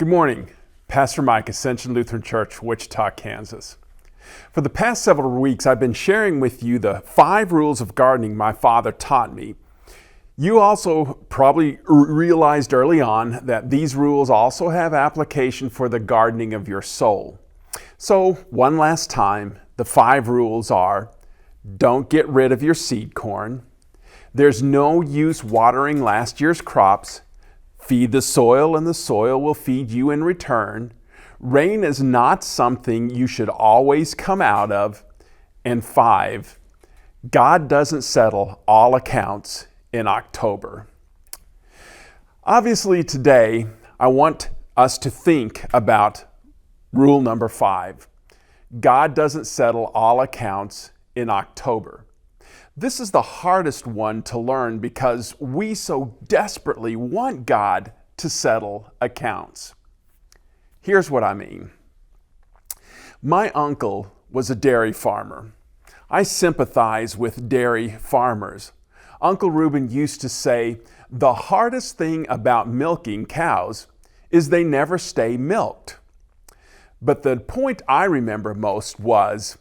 Good morning. Pastor Mike, Ascension Lutheran Church, Wichita, Kansas. For the past several weeks, I've been sharing with you the 5 rules of gardening my father taught me. You also probably realized early on that these rules also have application for the gardening of your soul. So, one last time, the 5 rules are: don't get rid of your seed corn. There's no use watering last year's crops. Feed the soil and the soil will feed you in return. Rain is not something you should always come out of. And 5, God doesn't settle all accounts in October. Obviously today, I want us to think about rule number 5. God doesn't settle all accounts in October. This is the hardest one to learn because we so desperately want God to settle accounts. Here's what I mean. My uncle was a dairy farmer. I sympathize with dairy farmers. Uncle Reuben used to say, the hardest thing about milking cows is they never stay milked. But the point I remember most was,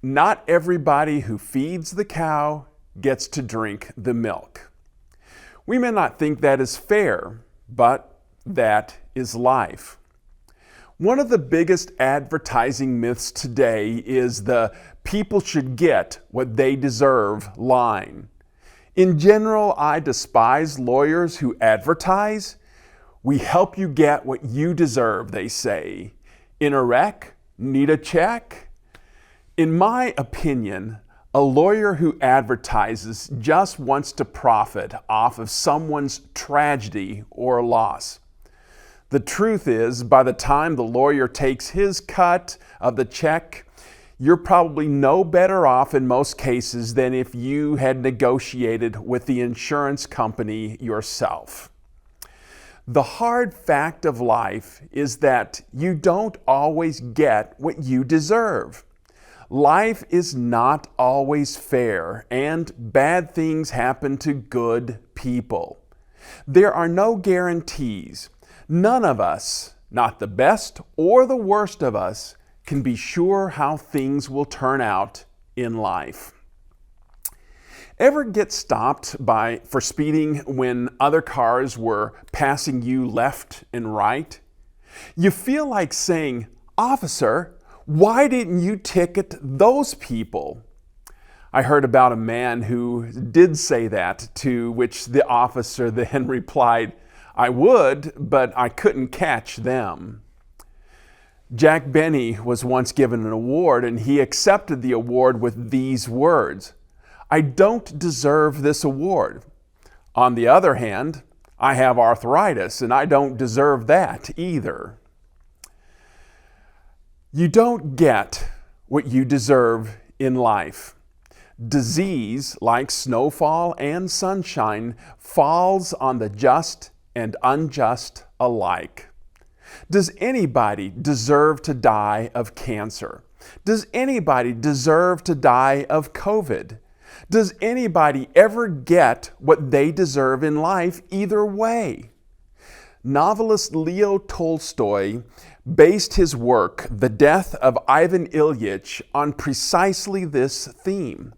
not everybody who feeds the cow gets to drink the milk. We may not think that is fair, but that is life. One of the biggest advertising myths today is the people should get what they deserve line. In general, I despise lawyers who advertise. We help you get what you deserve, they say. In a wreck? Need a check? In my opinion, a lawyer who advertises just wants to profit off of someone's tragedy or loss. The truth is, by the time the lawyer takes his cut of the check, you're probably no better off in most cases than if you had negotiated with the insurance company yourself. The hard fact of life is that you don't always get what you deserve. Life is not always fair, and bad things happen to good people. There are no guarantees. None of us, not the best or the worst of us, can be sure how things will turn out in life. Ever get stopped for speeding when other cars were passing you left and right? You feel like saying, "Officer, why didn't you ticket those people?" I heard about a man who did say that, to which the officer then replied, "I would, but I couldn't catch them." Jack Benny was once given an award, and he accepted the award with these words: "I don't deserve this award. On the other hand, I have arthritis, and I don't deserve that either." You don't get what you deserve in life. Disease, like snowfall and sunshine, falls on the just and unjust alike. Does anybody deserve to die of cancer? Does anybody deserve to die of COVID? Does anybody ever get what they deserve in life either way? Novelist Leo Tolstoy based his work, The Death of Ivan Ilyich, on precisely this theme.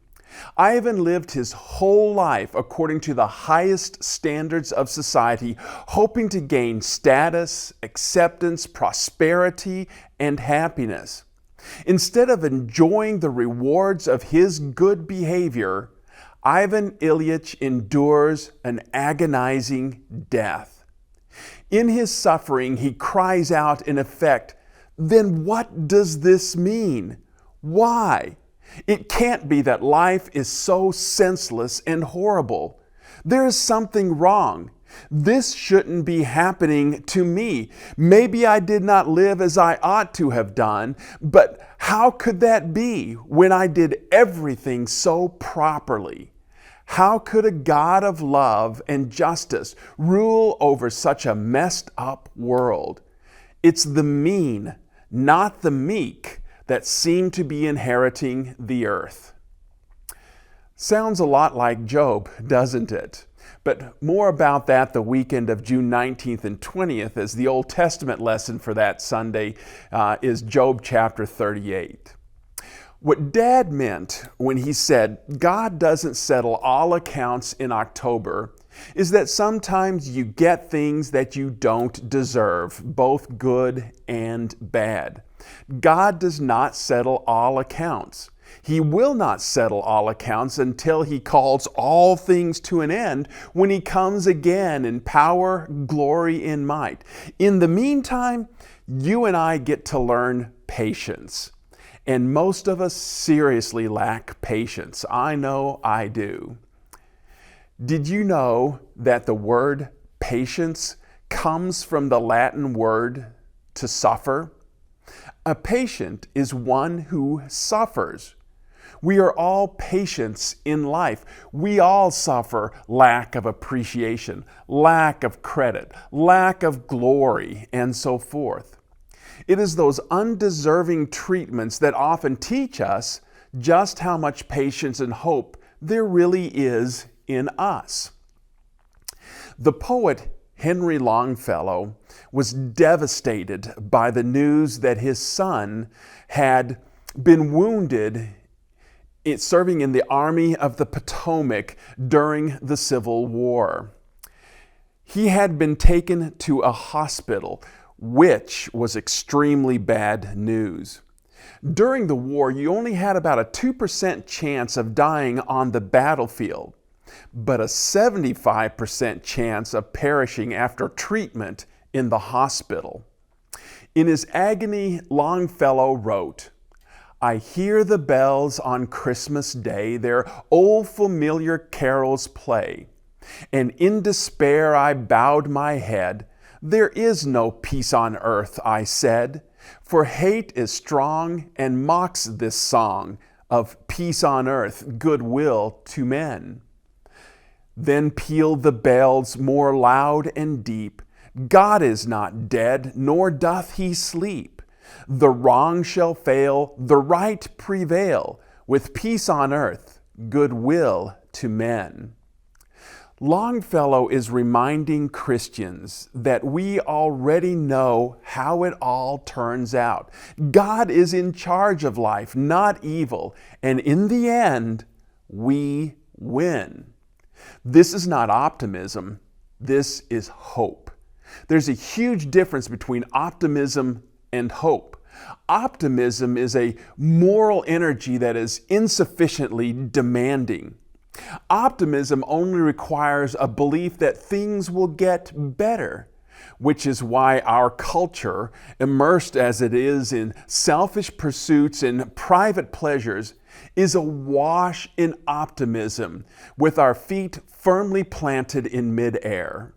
Ivan lived his whole life according to the highest standards of society, hoping to gain status, acceptance, prosperity, and happiness. Instead of enjoying the rewards of his good behavior, Ivan Ilyich endures an agonizing death. In his suffering, he cries out in effect, "Then what does this mean? Why? It can't be that life is so senseless and horrible. There is something wrong. This shouldn't be happening to me. Maybe I did not live as I ought to have done, but how could that be when I did everything so properly? How could a God of love and justice rule over such a messed up world? It's the mean, not the meek, that seem to be inheriting the earth." Sounds a lot like Job, doesn't it? But more about that the weekend of June 19th and 20th, as the Old Testament lesson for that Sunday is Job chapter 38. What Dad meant when he said God doesn't settle all accounts in October is that sometimes you get things that you don't deserve, both good and bad. God does not settle all accounts. He will not settle all accounts until He calls all things to an end when He comes again in power, glory, and might. In the meantime, you and I get to learn patience. And most of us seriously lack patience. I know I do. Did you know that the word patience comes from the Latin word to suffer? A patient is one who suffers. We are all patients in life. We all suffer lack of appreciation, lack of credit, lack of glory, and so forth. It is those undeserving treatments that often teach us just how much patience and hope there really is in us. The poet Henry Longfellow was devastated by the news that his son had been wounded serving in the Army of the Potomac during the Civil War. He had been taken to a hospital, which was extremely bad news. During the war, you only had about a 2% chance of dying on the battlefield, but a 75% chance of perishing after treatment in the hospital. In his agony, Longfellow wrote, "I hear the bells on Christmas Day their old familiar carols play, and in despair I bowed my head. There is no peace on earth, I said, for hate is strong and mocks this song of peace on earth, goodwill to men." Then pealed the bells more loud and deep. God is not dead, nor doth He sleep. The wrong shall fail, the right prevail, with peace on earth, goodwill to men. Longfellow is reminding Christians that we already know how it all turns out. God is in charge of life, not evil, and in the end, we win. This is not optimism, this is hope. There's a huge difference between optimism and hope. Optimism is a moral energy that is insufficiently demanding. Optimism only requires a belief that things will get better, which is why our culture, immersed as it is in selfish pursuits and private pleasures, is awash in optimism, with our feet firmly planted in midair.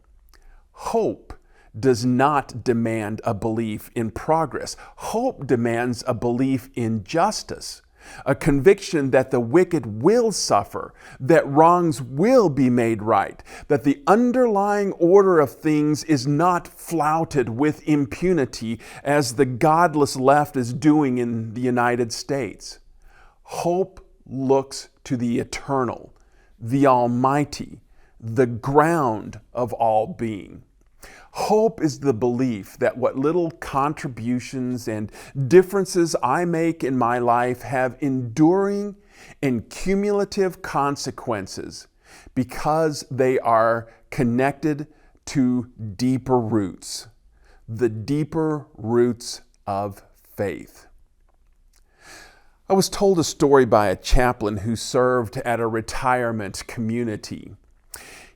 Hope does not demand a belief in progress. Hope demands a belief in justice, a conviction that the wicked will suffer, that wrongs will be made right, that the underlying order of things is not flouted with impunity as the godless left is doing in the United States. Hope looks to the eternal, the almighty, the ground of all being. Hope is the belief that what little contributions and differences I make in my life have enduring and cumulative consequences because they are connected to deeper roots, the deeper roots of faith. I was told a story by a chaplain who served at a retirement community.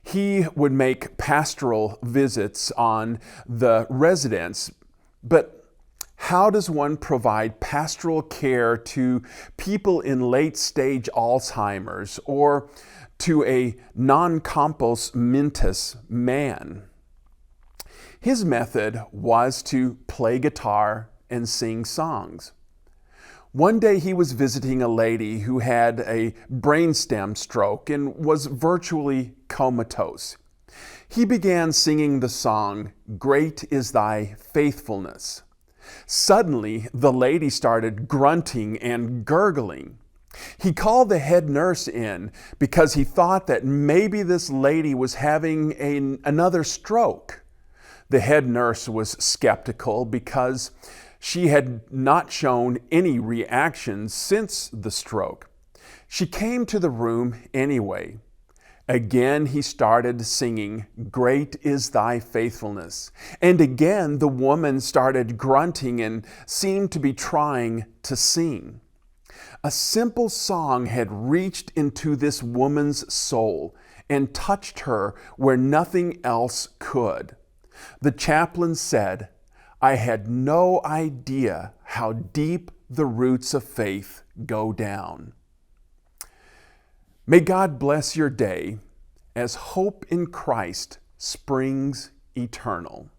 He would make pastoral visits on the residents, but how does one provide pastoral care to people in late-stage Alzheimer's or to a non-compos mentis man? His method was to play guitar and sing songs. One day he was visiting a lady who had a brainstem stroke and was virtually comatose. He began singing the song, "Great is Thy Faithfulness." Suddenly, the lady started grunting and gurgling. He called the head nurse in because he thought that maybe this lady was having another stroke. The head nurse was skeptical because she had not shown any reaction since the stroke. She came to the room anyway. Again he started singing, "Great is thy faithfulness." And again the woman started grunting and seemed to be trying to sing. A simple song had reached into this woman's soul and touched her where nothing else could. The chaplain said, "I had no idea how deep the roots of faith go down." May God bless your day as hope in Christ springs eternal.